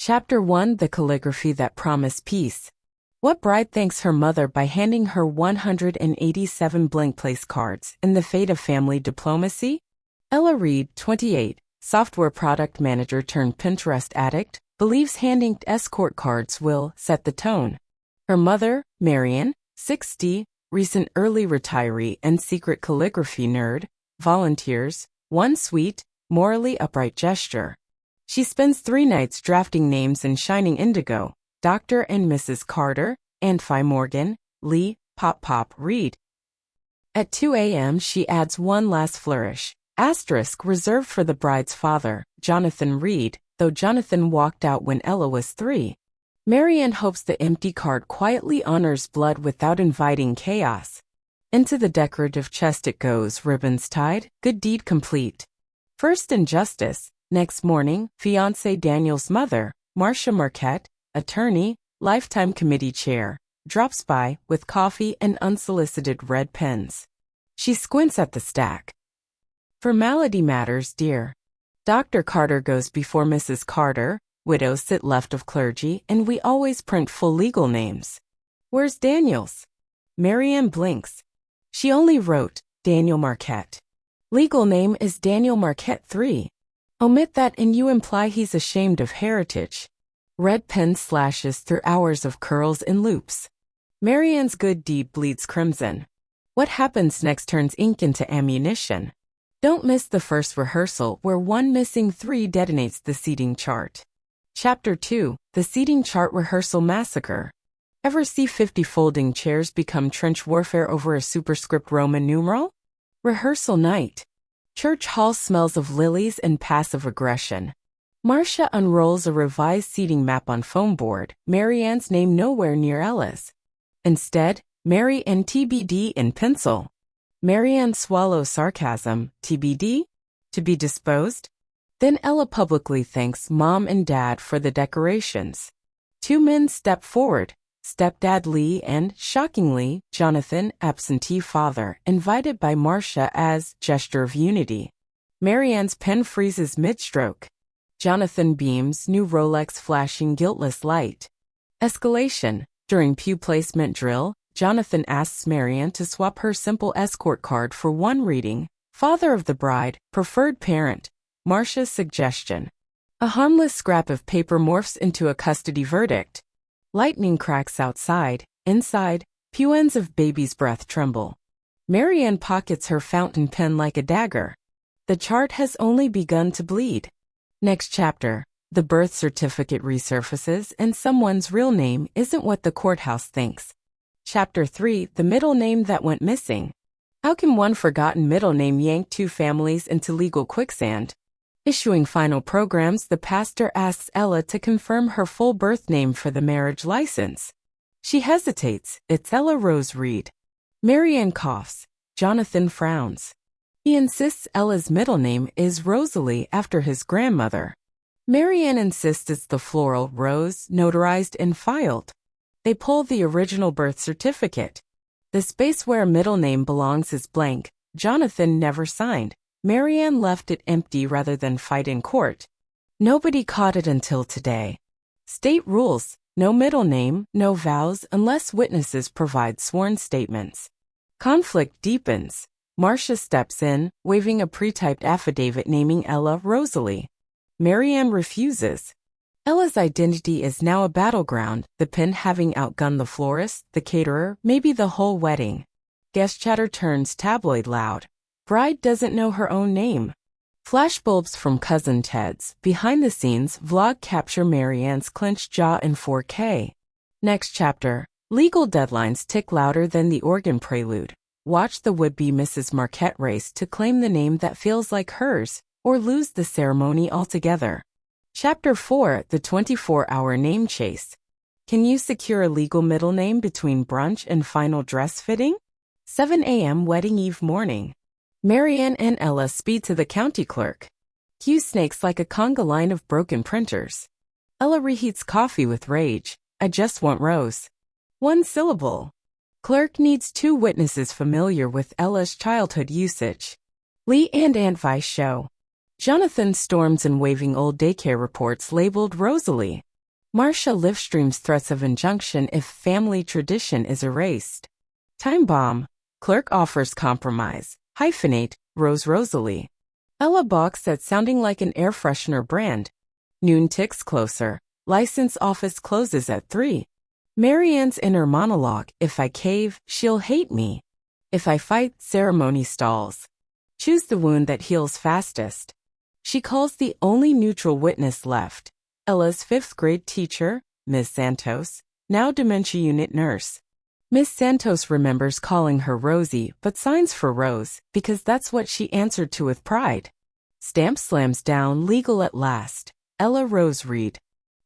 Chapter 1: The Calligraphy That Promised Peace. What bride thanks her mother by handing her 187 blank place cards in the fate of family diplomacy? Ella Reed, 28, software product manager turned Pinterest addict, believes handing escort cards will set the tone. Her mother, Marian, 60, recent early retiree and secret calligraphy nerd, volunteers one sweet, morally upright gesture. She spends 3 nights drafting names in shining indigo: Dr. and Mrs. Carter, and Phi Morgan, Lee, Pop Reed. At 2 a.m. she adds one last flourish, asterisk reserved for the bride's father, Jonathan Reed, though Jonathan walked out when Ella was 3. Marianne hopes the empty card quietly honors blood without inviting chaos. Into the decorative chest it goes, ribbons tied, good deed complete. First in justice. Next morning, fiancé Daniel's mother, Marcia Marquette, attorney, lifetime committee chair, drops by with coffee and unsolicited red pens. She squints at the stack. Formality matters, dear. Dr. Carter goes before Mrs. Carter, widows sit left of clergy, and we always print full legal names. Where's Daniel's? Marianne blinks. She only wrote Daniel Marquette. Legal name is Daniel Marquette III. Omit that and you imply he's ashamed of heritage. Red pen slashes through hours of curls and loops. Marianne's good deed bleeds crimson. What happens next turns ink into ammunition. Don't miss the first rehearsal where one missing 3 detonates the seating chart. Chapter 2: The Seating Chart Rehearsal Massacre. Ever see 50 folding chairs become trench warfare over a superscript Roman numeral? Rehearsal night. Church hall smells of lilies and passive aggression. Marcia unrolls a revised seating map on foam board, Marianne's name nowhere near Ella's. Instead, Mary and TBD in pencil. Marianne swallows sarcasm, TBD? To be disposed? Then Ella publicly thanks Mom and Dad for the decorations. 2 men step forward, stepdad Lee and, shockingly, Jonathan, absentee father, invited by Marcia as gesture of unity. Marianne's pen freezes mid-stroke. Jonathan beams, new Rolex flashing guiltless light. Escalation. During pew placement drill, Jonathan asks Marianne to swap her simple escort card for one reading, Father of the Bride, Preferred Parent. Marcia's suggestion. A harmless scrap of paper morphs into a custody verdict. Lightning cracks outside. Inside, pew ends of baby's breath tremble. Marianne pockets her fountain pen like a dagger. The chart has only begun to bleed. Next chapter. The birth certificate resurfaces and someone's real name isn't what the courthouse thinks. Chapter 3: The Middle Name That Went Missing. How can one forgotten middle name yank 2 families into legal quicksand? Issuing final programs, the pastor asks Ella to confirm her full birth name for the marriage license. She hesitates. It's Ella Rose Reed. Marianne coughs. Jonathan frowns. He insists Ella's middle name is Rosalie after his grandmother. Marianne insists it's the floral rose, notarized and filed. They pull the original birth certificate. The space where a middle name belongs is blank. Jonathan never signed. Marianne left it empty rather than fight in court. Nobody caught it until today. State rules: no middle name, no vows unless witnesses provide sworn statements. Conflict deepens. Marcia steps in, waving a pre-typed affidavit naming Ella Rosalie. Marianne refuses. Ella's identity is now a battleground, the pen having outgunned the florist, the caterer, maybe the whole wedding. Guest chatter turns tabloid loud. Bride doesn't know her own name. Flashbulbs from Cousin Ted's behind-the-scenes vlog capture Marianne's clenched jaw in 4K. Next chapter. Legal deadlines tick louder than the organ prelude. Watch the would-be Mrs. Marquette race to claim the name that feels like hers, or lose the ceremony altogether. Chapter 4: The 24-Hour Name Chase. Can you secure a legal middle name between brunch and final dress fitting? 7 a.m. wedding eve morning. Marianne and Ella speed to the county clerk. Queue snakes like a conga line of broken printers. Ella reheats coffee with rage. I just want Rose. 1 syllable. Clerk needs 2 witnesses familiar with Ella's childhood usage. Lee and Aunt Vi show. Jonathan storms in waving old daycare reports labeled Rosalie. Marcia livestreams threats of injunction if family tradition is erased. Time bomb. Clerk offers compromise. Hyphenate. Rose Rosalie. Ella balks at sounding like an air freshener brand. Noon ticks closer. License office closes at 3. Marianne's inner monologue. If I cave, she'll hate me. If I fight, ceremony stalls. Choose the wound that heals fastest. She calls the only neutral witness left. Ella's 5th grade teacher, Ms. Santos, now dementia unit nurse. Miss Santos remembers calling her Rosie but signs for Rose because that's what she answered to with pride. Stamp slams down legal at last. Ella Rose Reed.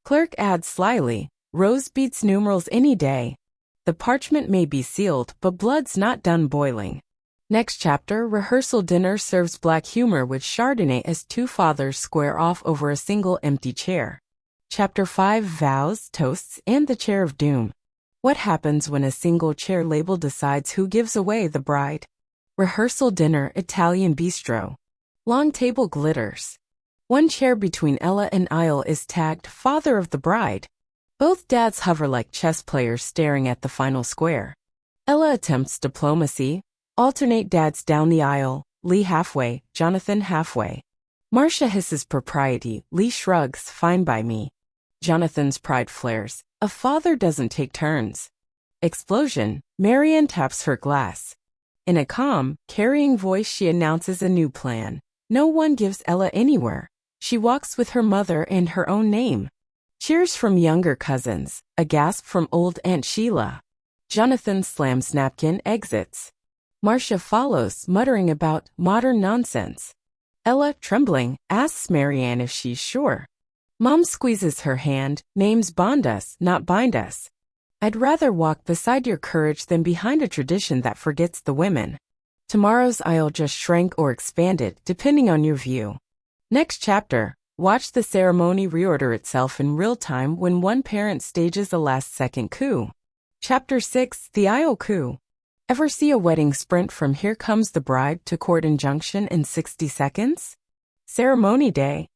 Clerk adds slyly, Rose beats numerals any day. The parchment may be sealed, but blood's not done boiling. Next chapter, rehearsal dinner serves black humor with Chardonnay as 2 fathers square off over a single empty chair. Chapter 5, vows, toasts, and the chair of doom. What happens when a single chair label decides who gives away the bride? Rehearsal dinner, Italian bistro. Long table glitters. One chair between Ella and Isle is tagged father of the bride. Both dads hover like chess players staring at the final square. Ella attempts diplomacy. Alternate dads down the aisle, Lee halfway, Jonathan halfway. Marcia hisses propriety, Lee shrugs, fine by me. Jonathan's pride flares, a father doesn't take turns. Explosion, Marianne taps her glass. In a calm, carrying voice she announces a new plan. No one gives Ella anywhere. She walks with her mother and her own name. Cheers from younger cousins, a gasp from old Aunt Sheila. Jonathan slams napkin, exits. Marcia follows, muttering about modern nonsense. Ella, trembling, asks Marianne if she's sure. Mom squeezes her hand, names bond us, not bind us. I'd rather walk beside your courage than behind a tradition that forgets the women. Tomorrow's aisle just shrank or expanded, depending on your view. Next chapter, watch the ceremony reorder itself in real time when one parent stages a last-second coup. Chapter 6, the aisle coup. Ever see a wedding sprint from Here Comes the Bride to court injunction in 60 seconds? Ceremony day.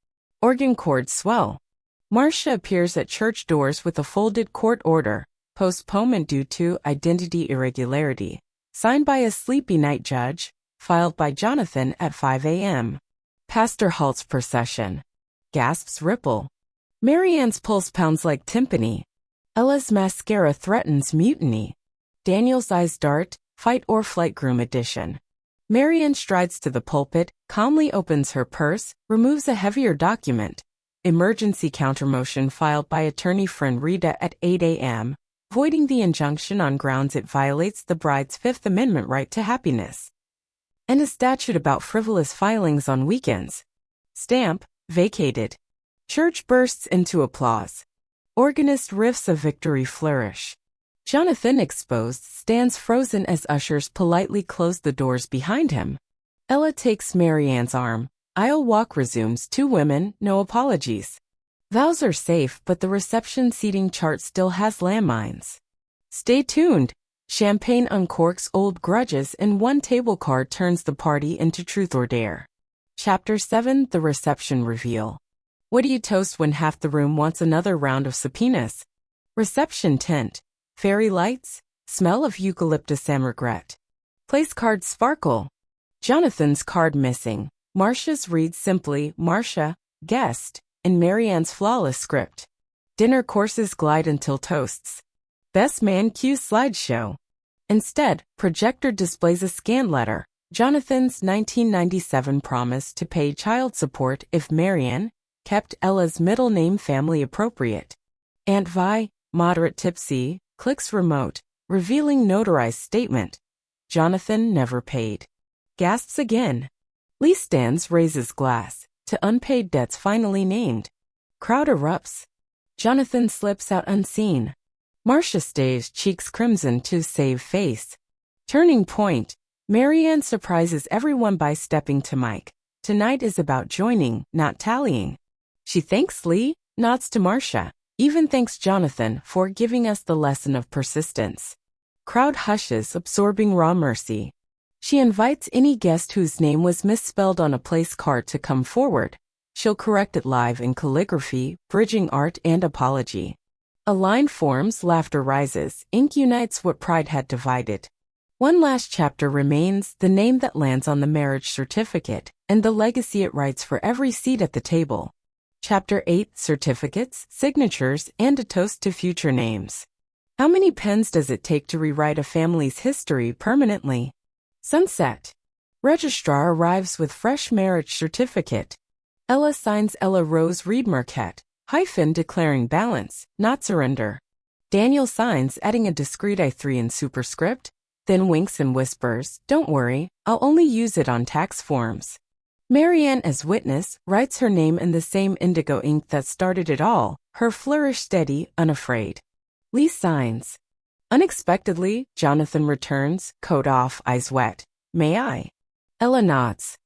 Organ chords swell. Marcia appears at church doors with a folded court order, postponement due to identity irregularity, signed by a sleepy night judge, filed by Jonathan at 5 a.m. Pastor halts procession. Gasps ripple. Marianne's pulse pounds like timpani. Ella's mascara threatens mutiny. Daniel's eyes dart, fight or flight groom edition. Marianne strides to the pulpit, calmly opens her purse, removes a heavier document. Emergency countermotion filed by attorney friend Rita at 8 a.m., voiding the injunction on grounds it violates the bride's Fifth Amendment right to happiness. And a statute about frivolous filings on weekends. Stamp, vacated. Church bursts into applause. Organist riffs a victory flourish. Jonathan, exposed, stands frozen as ushers politely close the doors behind him. Ella takes Marianne's arm. Aisle walk resumes, 2 women, no apologies. Vows are safe, but the reception seating chart still has landmines. Stay tuned. Champagne uncorks old grudges and one table card turns the party into truth or dare. Chapter 7, the reception reveal. What do you toast when half the room wants another round of subpoenas? Reception tent. Fairy lights, smell of eucalyptus and regret. Place cards sparkle. Jonathan's card missing. Marcia's reads simply, Marcia, guest, in Marianne's flawless script. Dinner courses glide until toasts. Best man cues slideshow. Instead, projector displays a scan letter. Jonathan's 1997 promise to pay child support if Marianne kept Ella's middle name family appropriate. Aunt Vi, moderate tipsy, clicks remote, revealing notarized statement. Jonathan never paid. Gasps again. Lee stands, raises glass, to unpaid debts finally named. Crowd erupts. Jonathan slips out unseen. Marcia stays, cheeks crimson to save face. Turning point. Marianne surprises everyone by stepping to Mike. Tonight is about joining, not tallying. She thanks Lee, nods to Marcia. Even thanks Jonathan for giving us the lesson of persistence. Crowd hushes, absorbing raw mercy. She invites any guest whose name was misspelled on a place card to come forward. She'll correct it live in calligraphy, bridging art and apology. A line forms, laughter rises, ink unites what pride had divided. One last chapter remains, the name that lands on the marriage certificate, and the legacy it writes for every seat at the table. Chapter 8, Certificates, Signatures, and a Toast to Future Names. How many pens does it take to rewrite a family's history permanently? Sunset. Registrar arrives with fresh marriage certificate. Ella signs Ella Rose Reed Marquette, declaring balance, not surrender. Daniel signs, adding a discreet I3 in superscript, then winks and whispers, don't worry, I'll only use it on tax forms. Marianne, as witness, writes her name in the same indigo ink that started it all, her flourish steady, unafraid. Lee signs. Unexpectedly, Jonathan returns, coat off, eyes wet. May I? Ella nods.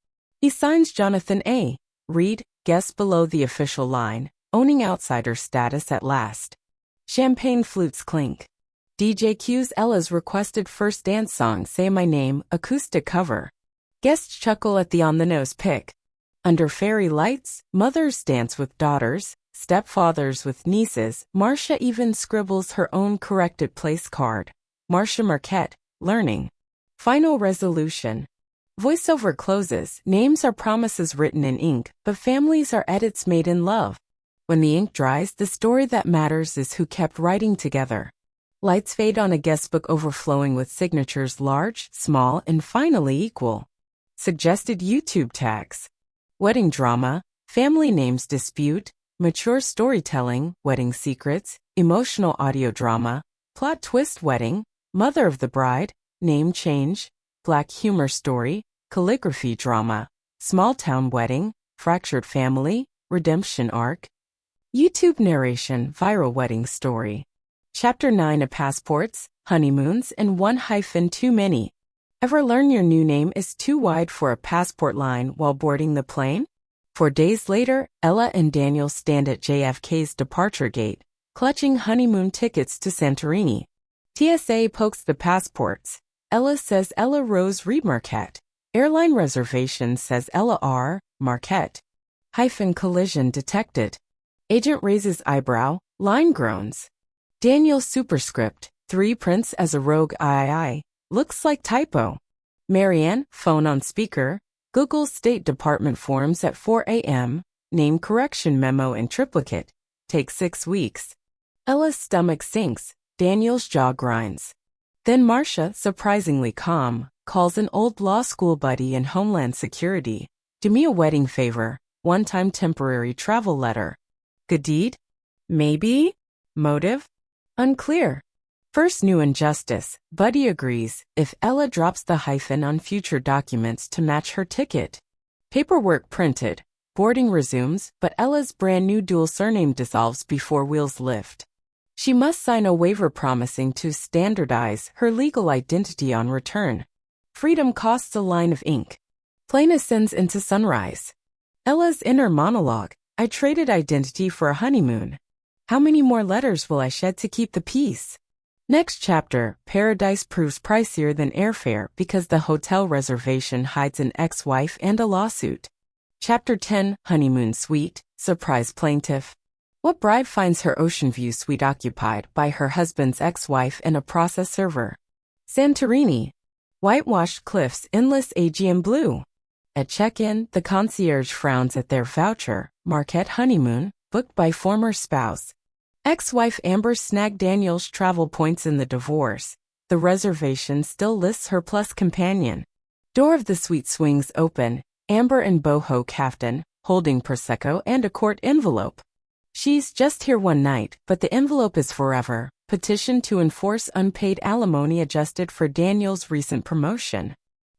He signs Jonathan A. Reed, guest below the official line, owning outsider status at last. Champagne flutes clink. DJ cues Ella's requested first dance song, Say My Name, acoustic cover. Guests chuckle at the on-the-nose pick. Under fairy lights, mothers dance with daughters, stepfathers with nieces. Marcia even scribbles her own corrected place card. Marcia Marquette, learning. Final resolution. Voiceover closes. Names are promises written in ink, but families are edits made in love. When the ink dries, the story that matters is who kept writing together. Lights fade on a guestbook overflowing with signatures large, small, and finally equal. Suggested YouTube tags. Wedding drama, family names dispute, mature storytelling, wedding secrets, emotional audio drama, plot twist wedding, mother of the bride, name change, black humor story, calligraphy drama, small town wedding, fractured family, redemption arc. YouTube narration, viral wedding story. Chapter 9 of passports, honeymoons, and 1 - too many. Ever learn your new name is too wide for a passport line while boarding the plane? 4 days later, Ella and Daniel stand at JFK's departure gate, clutching honeymoon tickets to Santorini. TSA pokes the passports. Ella says Ella Rose Reed Marquette. Airline reservation says Ella R. Marquette. Collision detected. Agent raises eyebrow, line groans. Daniel superscript, 3 prints as a rogue III. Looks like typo. Marianne, phone on speaker. Google State Department forms at 4 a.m. Name correction memo in triplicate. Takes 6 weeks. Ella's stomach sinks. Daniel's jaw grinds. Then Marcia, surprisingly calm, calls an old law school buddy in Homeland Security. Do me a wedding favor. One-time temporary travel letter. Good deed? Maybe? Motive? Unclear. First new injustice, Buddy agrees, if Ella drops the hyphen on future documents to match her ticket. Paperwork printed. Boarding resumes, but Ella's brand new dual surname dissolves before wheels lift. She must sign a waiver promising to standardize her legal identity on return. Freedom costs a line of ink. Plane ascends into sunrise. Ella's inner monologue, I traded identity for a honeymoon. How many more letters will I shed to keep the peace? Next chapter, Paradise proves pricier than airfare because the hotel reservation hides an ex-wife and a lawsuit. Chapter 10, Honeymoon Suite, Surprise Plaintiff. What bride finds her ocean view suite occupied by her husband's ex-wife and a process server? Santorini. Whitewashed cliffs, endless Aegean blue. At check-in, the concierge frowns at their voucher, Marquette honeymoon, booked by former spouse. Ex-wife Amber snagged Daniel's travel points in the divorce. The reservation still lists her plus companion. Door of the suite swings open. Amber in boho kaftan, holding Prosecco and a court envelope. She's just here one night, but the envelope is forever. Petition to enforce unpaid alimony adjusted for Daniel's recent promotion.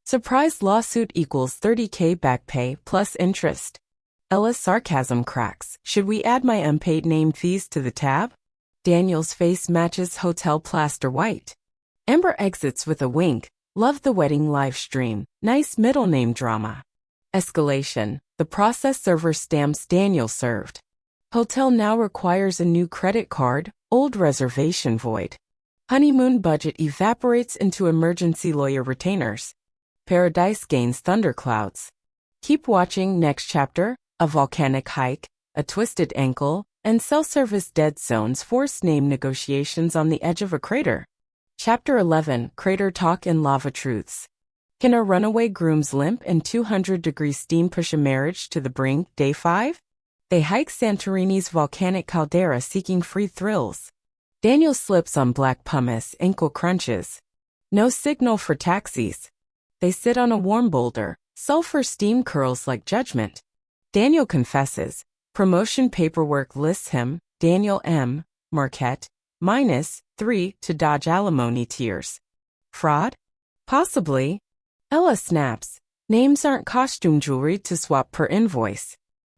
Surprise lawsuit equals $30K back pay plus interest. Ella's sarcasm cracks. Should we add my unpaid name fees to the tab? Daniel's face matches hotel plaster white. Amber exits with a wink. Love the wedding live stream. Nice middle name drama. Escalation. The process server stamps Daniel served. Hotel now requires a new credit card. Old reservation void. Honeymoon budget evaporates into emergency lawyer retainers. Paradise gains thunderclouds. Keep watching next chapter. A volcanic hike, a twisted ankle, and self-service dead zones force name negotiations on the edge of a crater. Chapter 11, Crater Talk and Lava Truths. Can a runaway groom's limp and 200-degree steam push a marriage to the brink? Day 5? They hike Santorini's volcanic caldera seeking free thrills. Daniel slips on black pumice, ankle crunches. No signal for taxis. They sit on a warm boulder. Sulfur steam curls like judgment. Daniel confesses. Promotion paperwork lists him, Daniel M. Marquette, -3 to dodge alimony tears. Fraud? Possibly. Ella snaps. Names aren't costume jewelry to swap per invoice.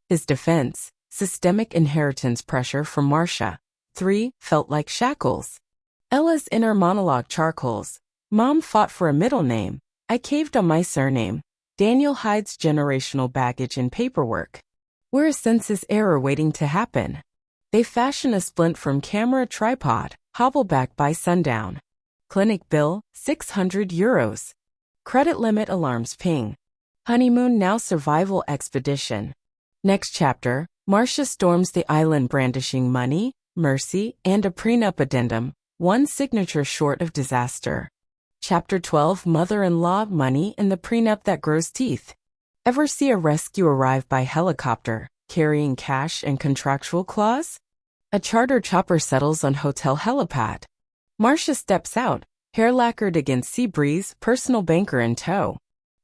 His defense. Systemic inheritance pressure from Marcia. 3 felt like shackles. Ella's inner monologue charcoals. Mom fought for a middle name. I caved on my surname. Daniel hides generational baggage in paperwork. We're a census error waiting to happen. They fashion a splint from camera tripod, hobble back by sundown. Clinic bill, €600. Credit limit alarms ping. Honeymoon now survival expedition. Next chapter, Marcia storms the island brandishing money, mercy, and a prenup addendum, one signature short of disaster. Chapter 12, Mother-in-Law, Money, and the Prenup That Grows Teeth. Ever see a rescue arrive by helicopter, carrying cash and contractual clause? A charter chopper settles on hotel helipad. Marcia steps out, hair lacquered against sea breeze, personal banker in tow.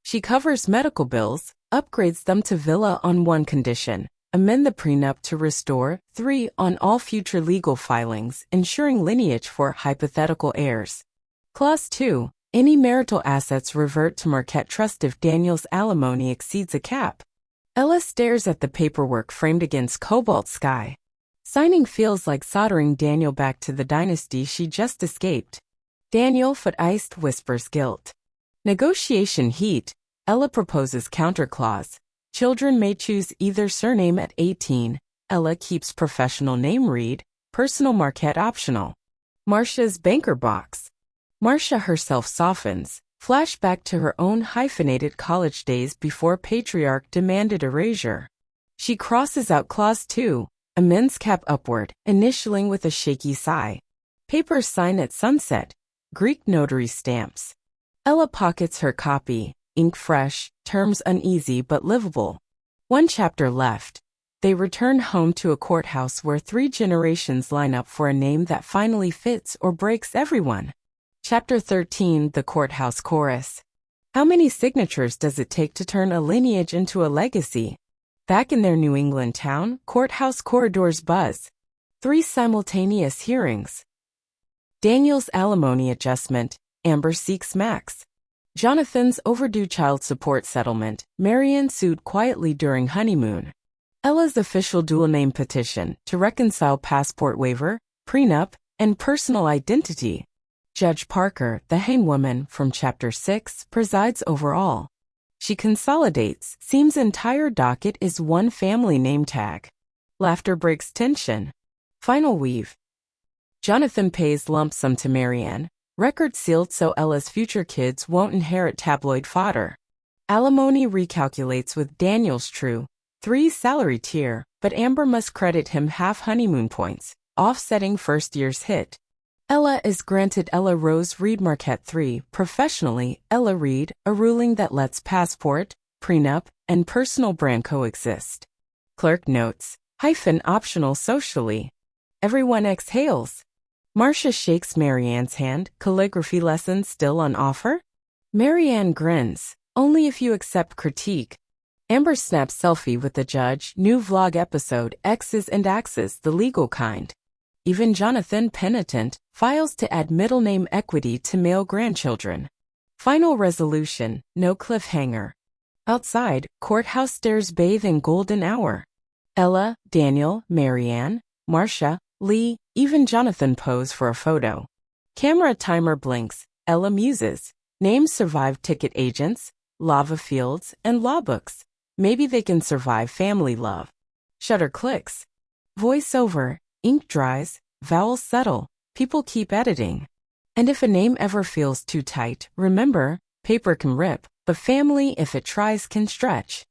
She covers medical bills, upgrades them to villa on one condition, amend the prenup to restore 3 on all future legal filings, ensuring lineage for hypothetical heirs. Clause 2. Any marital assets revert to Marquette Trust if Daniel's alimony exceeds a cap. Ella stares at the paperwork framed against cobalt sky. Signing feels like soldering Daniel back to the dynasty she just escaped. Daniel, foot-iced, whispers guilt. Negotiation heat. Ella proposes counterclause. Children may choose either surname at 18. Ella keeps professional name read, personal Marquette optional. Marcia's banker box. Marcia herself softens, flashback to her own hyphenated college days before patriarch demanded erasure. She crosses out clause 2, amends cap upward, initialing with a shaky sigh. Paper sign at sunset, Greek notary stamps. Ella pockets her copy, ink fresh, terms uneasy but livable. One chapter left. They return home to a courthouse where 3 generations line up for a name that finally fits or breaks everyone. Chapter 13, The Courthouse Chorus. How many signatures does it take to turn a lineage into a legacy? Back in their New England town, courthouse corridors buzz. 3 simultaneous hearings. Daniel's alimony adjustment. Amber seeks Max. Jonathan's overdue child support settlement. Marianne sued quietly during honeymoon. Ella's official dual name petition to reconcile passport waiver, prenup, and personal identity. Judge Parker, the hangwoman from Chapter 6, presides over all. She consolidates, seems entire docket is one family name tag. Laughter breaks tension. Final weave. Jonathan pays lump sum to Marianne, record sealed so Ella's future kids won't inherit tabloid fodder. Alimony recalculates with Daniel's true 3 salary tier, but Amber must credit him half honeymoon points, offsetting first year's hit. Ella is granted Ella Rose Reed Marquette 3, professionally, Ella Reed, a ruling that lets passport, prenup, and personal brand coexist. Clerk notes, optional socially. Everyone exhales. Marcia shakes Marianne's hand, calligraphy lessons still on offer? Marianne grins, only if you accept critique. Amber snaps selfie with the judge, new vlog episode, X's and Axes, the legal kind. Even Jonathan, penitent, files to add middle name equity to male grandchildren. Final resolution, no cliffhanger. Outside, courthouse stairs bathe in golden hour. Ella, Daniel, Marianne, Marcia, Lee, even Jonathan pose for a photo. Camera timer blinks, Ella muses. Names survive ticket agents, lava fields, and law books. Maybe they can survive family love. Shutter clicks. Voice over, ink dries, vowels settle, people keep editing. And if a name ever feels too tight, remember, paper can rip, but family, if it tries, can stretch.